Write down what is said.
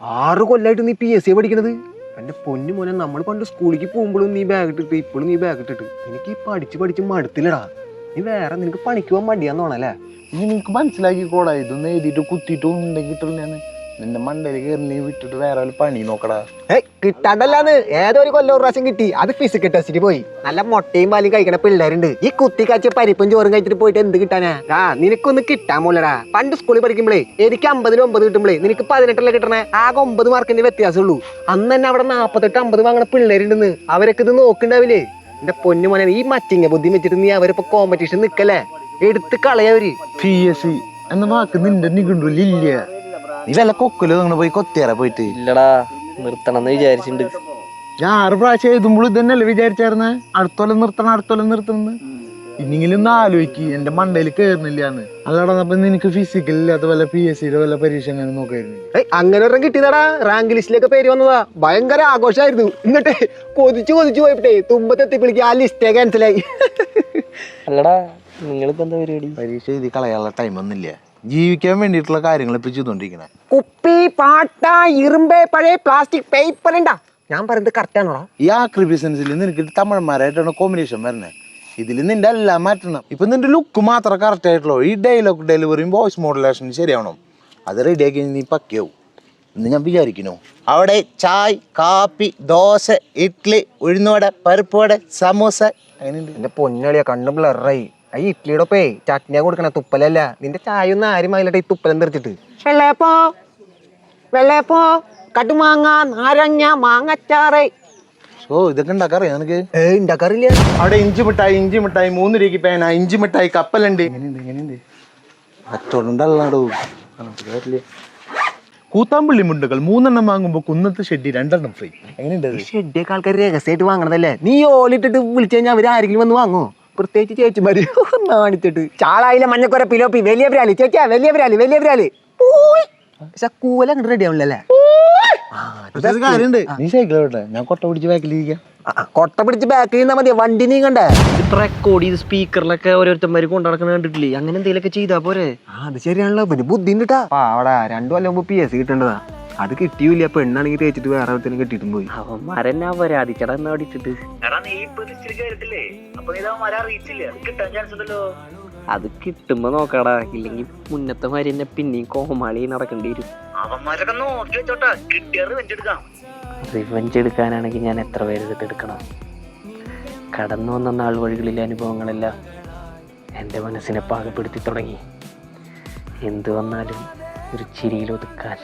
6 കൊല്ലായിട്ട് നീ PSC പഠിക്കണത്. എന്റെ പൊന്നു മോനെ, നമ്മൾ പണ്ട് സ്കൂളിലേക്ക് പോകുമ്പോഴും നീ ബാഗ് ഇട്ടിട്ട് ഇപ്പോഴും നീ ബാഗ് ഇട്ടിട്ട് എനിക്ക് പഠിച്ച് മടുത്തില്ലടാ. നീ വേറെ നിനക്ക് പണിക്ക് പോകാൻ മടിയാന്നോണല്ലേ? ഇനി നിനക്ക് മനസ്സിലാക്കിക്കോടാ, ഇതൊന്നും എഴുതിയിട്ട് കുത്തിയിട്ട് ഉണ്ടെങ്കിൽ കിട്ടില്ലാന്ന്. നിന്റെ മണ്ടയിൽ കയറി നീ വിട്ടിട്ട് വേറെ വല്ല പണി നോക്കടാ. കിട്ടാണ്ടല്ലാന്ന് ഏതോ ഒരു കൊല്ലം ഒരു പ്രാവശ്യം കിട്ടി. അത് ഫിസിക്കൽ ടെസ്റ്റിന് പോയി. നല്ല മുട്ടയും പാലും കഴിക്കണ പിള്ളേരുണ്ട്. ഈ കുത്തി കാച്ച പരിപ്പും ചോറും കഴിച്ചിട്ട് പോയിട്ട് എന്ത് കിട്ടാനാ? നിനക്കൊന്നും കിട്ടാൻ പോലടാ. പണ്ട് സ്കൂളിൽ പഠിക്കുമ്പോഴേ എനിക്ക് 50-ൽ 9 കിട്ടുമ്പോഴേ നിനക്ക് 18 കിട്ടണേ. ആകെ 9 മാർക്കിന്റെ വ്യത്യാസമുള്ളൂ. അന്ന് തന്നെ അവിടെ 48-50 വാങ്ങണ പിള്ളേരുണ്ടെന്ന്. അവരൊക്കെ ഇത് നോക്കണ്ടാവില്ലേ? എന്റെ പൊന്നു മോനെ, ഈ മച്ചിങ്ങ ബുദ്ധി വെച്ചിട്ട് നീ അവരിപ്പോ കോമ്പറ്റീഷൻ നിക്കല്ലേ? എടുത്ത് കളയവര്. PSC എന്ന വാക്ക് നിന്റെ നിഘണ്ടുവില്ല. നീ വല്ല കൊക്കല്ലോ നിങ്ങൾ പോയി കൊത്തിയാറാ പോയിട്ട്? ഇല്ലടാ, നിർത്തണം എന്ന് വിചാരിച്ചിട്ടുണ്ട്. ഞാൻ 6 പ്രാവശ്യം എഴുതുമ്പോൾ ഇതന്നെയല്ലേ വിചാരിച്ചായിരുന്നേ, അടുത്തോലം നിർത്തണം. ഇനിയെങ്കിലും ഒന്ന് ആലോചിക്ക്, എന്റെ മണ്ടയിൽ കയറുന്നില്ലാന്ന്. അല്ലാടാ, അപ്പൊ നിനക്ക് ഫിസിക്കൽ ഇല്ലാത്ത വല്ല PSCയുടെ വല്ല പരീക്ഷ അങ്ങനെ നോക്കായിരുന്നു? അങ്ങനെ ഒരെണ്ണം കിട്ടിയതാടാ. റാങ്ക് ലിസ്റ്റിലൊക്കെ പേര് വന്നതാ. ഭയങ്കര ആഘോഷമായിരുന്നു. എന്നിട്ട് കൊതിച്ചു പോയിട്ടേ തുമ്പത്തെത്തിപ്പിളിക്ക് ആ ലിസ്റ്റേ ക്യാൻസലായി. അല്ലടാ, നിങ്ങളിപ്പോ എന്താ പരിപാടി? പരീക്ഷ എഴുതി കളയാനുള്ള ടൈം ഒന്നുമില്ല. ജീവിക്കാൻ വേണ്ടിയിട്ടുള്ള കാര്യങ്ങൾ ഇപ്പൊ ചെയ്തോണ്ടിരിക്കണേ. കുപ്പി, പാട്ട, ഇരുമ്പ്, പഴയ പ്ലാസ്റ്റിക് പേപ്പർ ഉണ്ടാ. ഞാൻ പറയുന്നത് കറക്റ്റ് ആണോടാ? ഈ ആക്രി ബിസിനസ്സിൽ നിനക്ക് തമിഴന്മാരായിട്ടാണ് കോമ്പിനേഷൻ വരണേ. ഇതിൽ നിന്റെ എല്ലാം മാറ്റണം. ഇപ്പൊ നിന്റെ ലുക്ക് മാത്രം കറക്റ്റ് ആയിട്ടുള്ളൂ. ഈ ഡയലോഗ് ഡെലിവറിയും വോയിസ് മോഡുലേഷൻ ശരിയാവണം. അത് റെഡിയാക്കി നീ പക്കയാവും എന്ന് ഞാൻ വിചാരിക്കുന്നു. അവിടെ ചായ്, കാപ്പി, ദോശ, ഇഡ്ഡലി, ഉഴുന്നുവട, പരിപ്പുവട, സമൂസ അങ്ങനെയുണ്ട്. എന്റെ പൊന്നളിയാ, കണ്ണും ബ്ലറായി. ഈ ഇഡ്ലിയുടെ ഒപ്പേ ചട്നിയാ കൊടുക്കണ, തുപ്പലല്ല. നിന്റെ ചായ ഒന്നും ആരും അതിലിട്ട് ഈ തുപ്പലം തെറിച്ചിട്ട്. വെള്ളയപ്പോ കടുമാങ്ങ, നാരങ്ങ, മാങ്ങച്ചാറ്. ഇതൊക്കെ ഉണ്ടാക്കാറിയാ നിനക്ക്? ഉണ്ടാക്കാറില്ല. അവിടെ ഇഞ്ചി മിഠായി 3 രൂപയ്ക്ക് പേന, ഇഞ്ചി മിഠായി കപ്പലുണ്ട്. അച്ചോടുണ്ടല്ലാടോ. കൂത്താമ്പള്ളി മുണ്ടുകൾ 3 എണ്ണം വാങ്ങുമ്പോ കുന്നത്ത് ഷെഡി 2 എണ്ണം ഫ്രീ. എങ്ങനെയുണ്ട്? ഷെഡിയൊക്കെ ആൾക്കാർ രഹസ്യമായിട്ട് വാങ്ങണതല്ലേ? നീ ഓലിട്ടിട്ട് വിളിച്ചു കഴിഞ്ഞാൽ അവർ ആരെങ്കിലും വന്ന് വാങ്ങോ? പ്രത്യേകിച്ച് ചേച്ചിമാര് നാണിച്ചിട്ട്. ചാളായിലെ മഞ്ഞക്കുര പിലോപ്പി വലിയ പ്രാലി ചേച്ചാ, വലിയ പ്രാലി പക്ഷെ കൂല അങ്ങോട്ട് റെഡി ആവില്ലല്ലേ? നീ സൈക്കിളോട്ടെ, ഞാൻ കൊട്ട പിടിച്ച് ബാക്കിലിരിക്കാം. കൊട്ട പിടിച്ച് ബാക്കിൽ നിന്നാ മതി, വണ്ടി നീങ്ങണ്ടേ? ഇപ്പൊ റെക്കോർഡ് ചെയ്ത് സ്പീക്കറിലൊക്കെ ഓരോരുത്തന്മാര് കൊണ്ടുനടക്കുന്ന കണ്ടിട്ടില്ലേ? അങ്ങനെ എന്തെങ്കിലുമൊക്കെ ചെയ്താ പോരെ? അത് ശരിയാണല്ലോ. പിന്നെ ബുദ്ധി ഉണ്ടാ. അവിടെ 2 കൊല്ലം മുമ്പ് PSC കിട്ടേണ്ടതാ. അത് കിട്ടിയില്ല. പെണ്ണാണെങ്കിൽ തേച്ചിട്ട് വേറെ ഒരുത്തനും കെട്ടിട്ടും പോയി. അവന്മാരെന്നാ പരാതിച്ചട എന്ന് അടിച്ചിട്ട്. അത് കിട്ടുമ്പോ നോക്കാടാ, ഇല്ലെങ്കിൽ മുന്നത്തെ മാതിരി തന്നെ പിന്നെയും കോമാളി നടക്കേണ്ടി വരും. റിവഞ്ച് എടുക്കാനാണെങ്കിൽ ഞാൻ എത്ര പേര് എടുക്കണം? കടന്നു വന്ന നാൾ വഴികളിലെ അനുഭവങ്ങളെല്ലാം എൻ്റെ മനസ്സിനെ പാകപ്പെടുത്തി തുടങ്ങി. എന്തു വന്നാലും ഒരു ചിരിയിൽ ഒതുക്കാൻ